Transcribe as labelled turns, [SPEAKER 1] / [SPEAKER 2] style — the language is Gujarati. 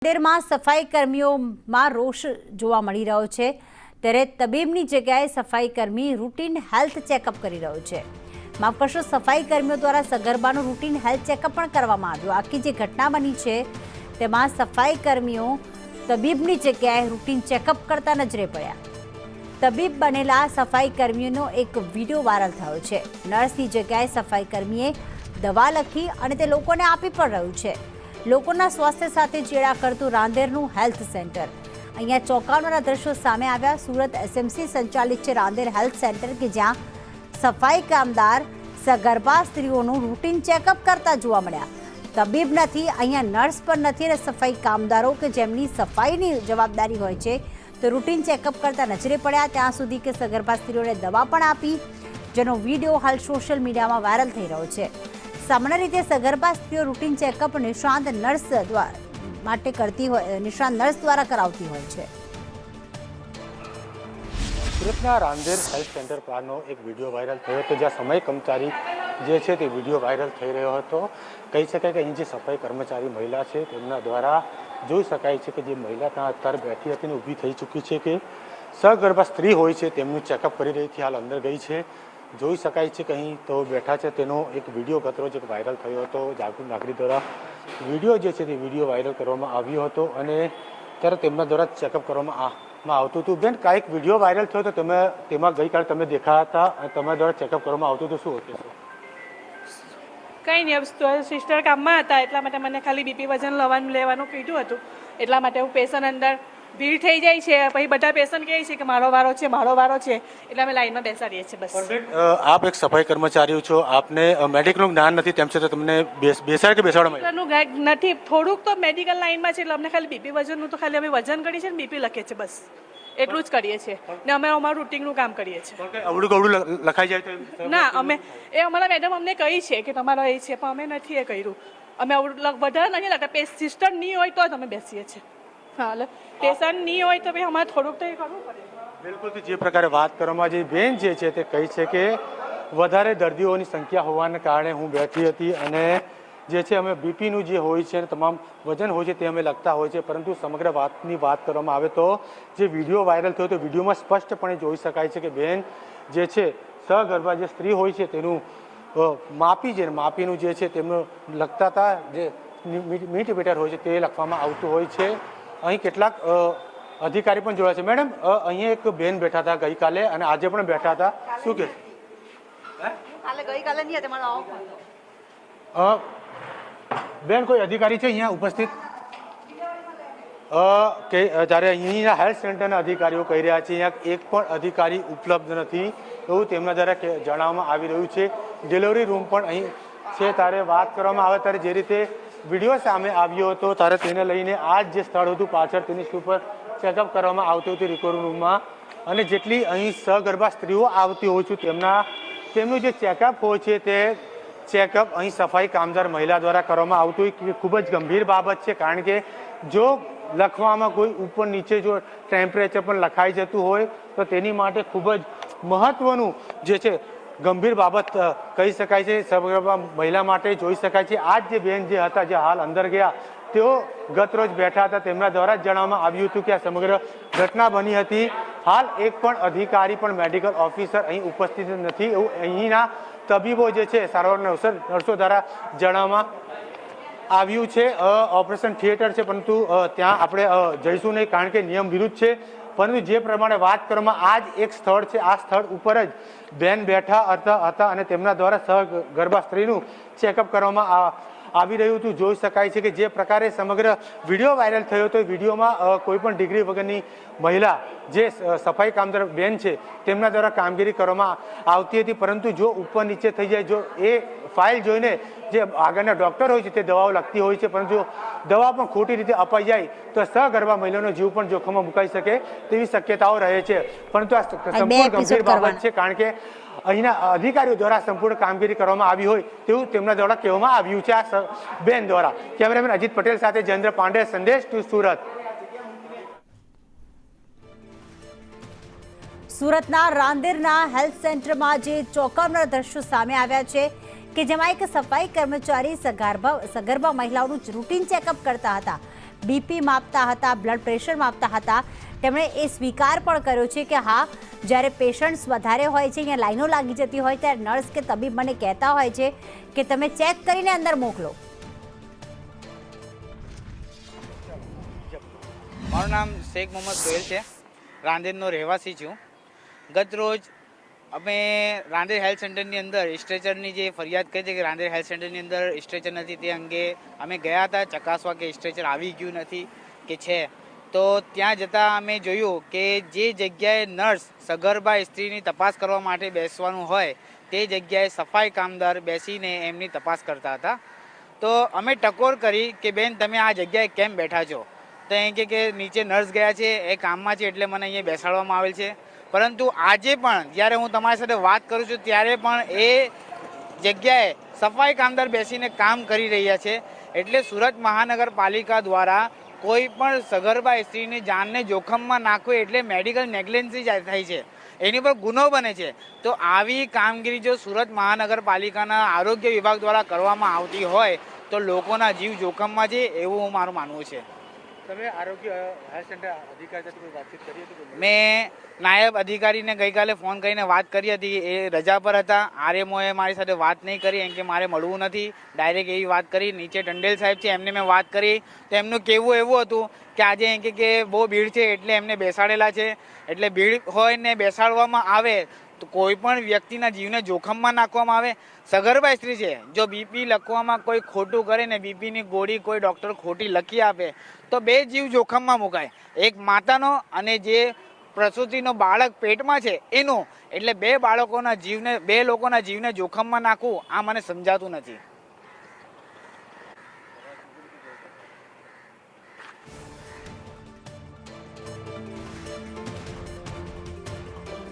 [SPEAKER 1] રાંદેરમાં સફાઈ કર્મીઓમાં રોષ જોવા મળી રહ્યો છે ત્યારે તબીબની જગ્યાએ સફાઈ કર્મી રૂટીન હેલ્થ ચેકઅપ કરી રહ્યો છે। માફ કરશો, સફાઈ કર્મીઓ દ્વારા સગર્ભાનું રૂટીન હેલ્થ ચેકઅપ પણ કરવામાં આવ્યું। આખી જે ઘટના બની છે તેમાં સફાઈ કર્મીઓ તબીબની જગ્યાએ રૂટીન ચેકઅપ કરતા નજરે પડ્યા। તબીબ બનેલા સફાઈ કર્મીઓનો એક વિડીયો વાયરલ થયો છે। નર્સની જગ્યાએ સફાઈ કર્મીએ દવા લખી અને તે લોકોને આપી પણ રહ્યું છે। લોકોના સ્વાસ્થ્ય સાથે ચેડા કરતું રાંદેરનું હેલ્થ સેન્ટર। અહીંયા ચોંકાવનારા દ્રશ્યો સામે આવ્યા। સુરત એસએમસી સંચાલિત છે રાંદેર હેલ્થ સેન્ટર કે જ્યાં સફાઈ કામદાર સગર્ભા સ્ત્રીઓનું રૂટીન ચેકઅપ કરતા જોવા મળ્યા। તબીબ નથી, અહીંયા નર્સ પણ નથી અને સફાઈ કામદારો કે જેમની સફાઈની જવાબદારી હોય છે તો રૂટીન ચેકઅપ કરતા નજરે પડ્યા। ત્યાં સુધી કે સગર્ભા સ્ત્રીઓને દવા પણ આપી, જેનો વિડીયો હાલ સોશિયલ મીડિયામાં વાયરલ થઈ રહ્યો છે। સામાન્ય રીતે સગર્ભા સ્ત્રીઓ રૂટીન ચેકઅપ નિષ્ણાંત નર્સ દ્વારા કરાવતી હોય છે।
[SPEAKER 2] સુરતના રાંદેર હેલ્થ સેન્ટર બહારનો એક વિડીયો વાયરલ થયો હતો, જ્યાં સમય કર્મચારી જે છે તે વિડીયો વાયરલ થઈ રહ્યો હતો। કહી શકાય કે અહીં જે સફાઈ કર્મચારી મહિલા છે તેમના દ્વારા જોઈ શકાય છે કે જે મહિલા ત્યાં અત્યારે બેઠી હતી અને ઊભી થઈ ચૂકી છે કે સગર્ભા સ્ત્રી હોય છે તેમનું ચેકઅપ કરી રહી હતી, હાલ અંદર ગઈ છે। જોઈ શકાય છે કે અહીં તો બેઠા છે તેનો એક વિડીયો ગતરોજ એક વાયરલ થયો હતો। જાગૃત નાગરિક દ્વારા વિડીયો જે છે તે વિડીયો વાયરલ કરવામાં આવ્યો હતો અને ત્યારે તેમના દ્વારા ચેકઅપ કરવામાં આવતું હતું। બેન, કાંઈક વિડીયો વાયરલ થયો તો તમે તેમાં ગઈકાલે તમે દેખાયા હતા અને તમારા દ્વારા ચેકઅપ કરવામાં આવતું હતું, શું હતું?
[SPEAKER 3] કંઈ નહીં, સિસ્ટર કામમાં હતા એટલા માટે મને ખાલી બીપી વજન લેવાનું કીધું હતું। એટલા માટે હું પેશન્ટ અંદર ભીડ થઈ જાય છે, પછી બધા પેશન્ટ કહે છે કે મારો વારો છે એટલે અમે લાઈનમાં બેસાડીએ છીએ બસ।
[SPEAKER 2] આપ એક સફાઈ કર્મચારી છો, આપને મેડિકલનું જ્ઞાન નથી, તેમ છતાં તમને બેસાડ કે બેસાડવામાં
[SPEAKER 3] નથી, થોડુંક તો મેડિકલ લાઈનમાં છે એટલે અમને ખાલી બીપી વજનનું તો ખાલી અમે વજન કરીએ છીએ, બીપી લખીએ છીએ, બસ એટલું જ કરીએ છીએ ને અમે અમારું રૂટીનનું કામ કરીએ છીએ।
[SPEAKER 2] અવળું લખાઈ જાય તો
[SPEAKER 3] ના, અમારા મેડમ અમને કહી છે કે તમારો એ છે, પણ અમે નથી એ કર્યું। અમે વધારે નથી લખતા, સિસ્ટર નહીં હોય તો જ અમે બેસીએ છીએ। હા, એટલે પેશન્ટ નહીં હોય તો ભાઈ અમારે થોડુંક તો એ કરવું પડે।
[SPEAKER 2] બિલકુલ, જે પ્રકારે વાત કરવામાં જે બેન જે છે તે કહી છે કે વધારે દર્દીઓની સંખ્યા હોવાને કારણે હું બેઠી હતી અને જે છે અમે બીપીનું જે હોય છે તમામ વજન હોય છે તે અમે લખતા હોય છે, પરંતુ સમગ્ર વાતની વાત કરવામાં આવે તો જે વિડીયો વાયરલ થયો તો વિડીયોમાં સ્પષ્ટપણે જોઈ શકાય છે કે બેન જે છે સગર્ભા જે સ્ત્રી હોય છે તેનું માપીનું જે છે તેમનું લખતા હતા, જે મિલીમીટર હોય છે તે લખવામાં આવતું હોય છે। અહીં કેટલાક અધિકારી પણ જોડાયા છે। મેડમ, અહીંયા એક બેન બેઠા હતા ગઈકાલે અને આજે પણ બેઠા હતા, શું કે બેન કોઈ અધિકારી છે અહીંયા ઉપસ્થિત કે જ્યારે અહીંના હેલ્થ સેન્ટરના અધિકારીઓ કહી રહ્યા છે અહીંયા એક પણ અધિકારી ઉપલબ્ધ નથી એવું તેમના દ્વારા જણાવવામાં આવી રહ્યું છે। ડિલિવરી રૂમ પણ અહીં છે। ત્યારે વાત કરવામાં આવે ત્યારે જે રીતે વિડીયો સામે આવ્યો હતો ત્યારે તેને લઈને આ જે સ્થળ હતું પાછળ તેની ઉપર ચેકઅપ કરવામાં આવતું હતું રિકવરી રૂમમાં, અને જેટલી અહીં સગર્ભા સ્ત્રીઓ આવતી હોય છે તેમનું જે ચેકઅપ હોય છે તે ચેકઅપ અહીં સફાઈ કામદાર મહિલા દ્વારા કરવામાં આવતું હોય। ખૂબ જ ગંભીર બાબત છે, કારણ કે જો લખવામાં કોઈ ઉપર નીચે જો ટેમ્પરેચર પણ લખાઈ જતું હોય તો તેની માટે ખૂબ જ મહત્વનું જે છે ગંભીર બાબત કહી શકાય છે સગર્ભા મહિલા માટે। જોઈ શકાય છે આ જે બેન જે હતા જે હાલ અંદર ગયા તેઓ ગતરોજ બેઠા હતા, તેમના દ્વારા જ જણાવવામાં આવ્યું હતું કે આ સમગ્ર ઘટના બની હતી। હાલ એક પણ અધિકારી પણ મેડિકલ ઓફિસર અહીં ઉપસ્થિત નથી એવું અહીંના તબીબો જે છે સારવારના નર્સો દ્વારા જણાવવામાં આવ્યું છે। ઓપરેશન થિયેટર છે પરંતુ ત્યાં આપણે જઈશું નહીં કારણ કે નિયમ વિરુદ્ધ છે, પરંતુ જે પ્રમાણે વાત કરવામાં આ જ એક સ્થળ છે, આ સ્થળ ઉપર જ બેન બેઠા હતા અને તેમના દ્વારા સગર્ભા સ્ત્રીનું ચેકઅપ કરવામાં આવી રહ્યું હતું। જોઈ શકાય છે કે જે પ્રકારે સમગ્ર વિડીયો વાયરલ થયો હતો વિડીયોમાં કોઈ પણ ડિગ્રી વગરની મહિલા જે સફાઈ કામદાર બેન છે તેમના દ્વારા કામગીરી કરવામાં આવતી હતી, પરંતુ જો ઉપર નીચે થઈ જાય, જો એ ફાઇલ જોઈને જે આગળના ડૉક્ટર હોય છે તે દવાઓ લખતી હોય છે, પરંતુ દવા પણ ખોટી રીતે અપાઈ જાય તો સગર્ભા મહિલાનો જીવ પણ જોખમમાં મુકાઈ શકે તેવી શક્યતાઓ રહે છે। પરંતુ આ સંપૂર્ણ ગંભીર બાબત છે, કારણ કે અહીંના અધિકારીઓ દ્વારા સંપૂર્ણ કામગીરી કરવામાં આવી હોય તેવું તેમના દ્વારા કહેવામાં આવ્યું છે આ બેન દ્વારા। કેમેરામેન અજીત પટેલ સાથે જયેન્દ્ર પાંડે, સંદેશ ટુ સુરત।
[SPEAKER 1] સુરતના રાંદેરના હેલ્થ સેન્ટરમાં જે ચોંકાવનારા દ્રશ્યો સામે આવ્યા છે કે જેમાં એક સફાઈ કર્મચારી સગર્ભા મહિલાઓનું રૂટીન ચેકઅપ કરતા હતા। બીપી માપતા હતા, બ્લડ પ્રેશર માપતા હતા. તેમણે એ સ્વીકાર પણ કર્યો છે કે હા, જ્યારે પેશન્ટ્સ વધારે હોય છે, અહીંયા લાઈનો લાગી જતી હોય ત્યારે નર્સ કે તબીબ મને કહેતા હોય છે કે તમે ચેક કરીને અંદર મોકલો.
[SPEAKER 4] મારું નામ શેખ મોહમ્મદ સોહેલ છે, રાંદેરનો રહેવાસી છું. ગત રોજ અમે રાંદેર હેલ્થ સેન્ટરની અંદર સ્ટ્રેચરની જે ફરિયાદ કરી છે કે રાંદેર હેલ્થ સેન્ટરની અંદર સ્ટ્રેચર નથી, તે અંગે અમે ગયા હતા ચકાસવા કે સ્ટ્રેચર આવી ગયું નથી કે છે. તો ત્યાં જતાં અમે જોયું કે જે જગ્યાએ નર્સ સગર્ભા સ્ત્રીની તપાસ કરવા માટે બેસવાનું હોય તે જગ્યાએ સફાઈ કામદાર બેસીને એમની તપાસ કરતા હતા. તો અમે ટકોર કરી કે બેન તમે આ જગ્યાએ કેમ બેઠા છો? તો એમ કે નીચે નર્સ ગયા છે, એ કામમાં છે એટલે મને અહીંયા બેસાડવામાં આવેલ છે. પરંતુ આજે પણ જ્યારે હું તમારી સાથે વાત કરું છું ત્યારે પણ એ જગ્યાએ સફાઈ કામદાર બેસીને કામ કરી રહ્યા છે. એટલે સુરત મહાનગરપાલિકા દ્વારા કોઈ પણ સગર્ભા સ્ત્રીની જાનને જોખમમાં નાખવું એટલે મેડિકલ નેગ્લિજન્સી થાય છે, એની પર ગુનો બને છે. તો આવી કામગીરી જો સુરત મહાનગરપાલિકાના આરોગ્ય વિભાગ દ્વારા કરવામાં આવતી હોય તો લોકોના જીવ જોખમમાં છે એવું મારું માનવું છે.
[SPEAKER 2] તમે આરોગ્ય હેલ્થ સેન્ટર અધિકારી સાથે કોઈ વાતચીત કરી હતી?
[SPEAKER 4] મેં નાયબ અધિકારીને ગઈકાલે ફોન કરીને વાત કરી હતી, એ રજા પર હતા. આરએમઓએ મારી સાથે વાત નહીં કરી એમ કે મારે મળવું નથી, ડાયરેક્ટ એવી વાત કરી. નીચે ટંડેલ સાહેબ છે એમને મેં વાત કરી તો એમનું કહેવું એવું હતું કે આજે એમ કે બહુ ભીડ છે એટલે એમને બેસાડેલા છે. એટલે ભીડ હોય ને બેસાડવામાં આવે તો કોઈ પણ વ્યક્તિના જીવને જોખમમાં નાખવામાં આવે. સગર્ભા સ્ત્રી છે, જો બીપી લખવામાં કોઈ ખોટું કરે ને બીપીની ગોળી કોઈ ડૉક્ટર ખોટી લખી આપે તો બે જીવ જોખમમાં મુકાય, એક માતાનો અને જે પ્રસૂતિનો બાળક પેટમાં છે એનું. એટલે બે લોકોના જીવને જોખમમાં નાખવું આ મને સમજાતું નથી.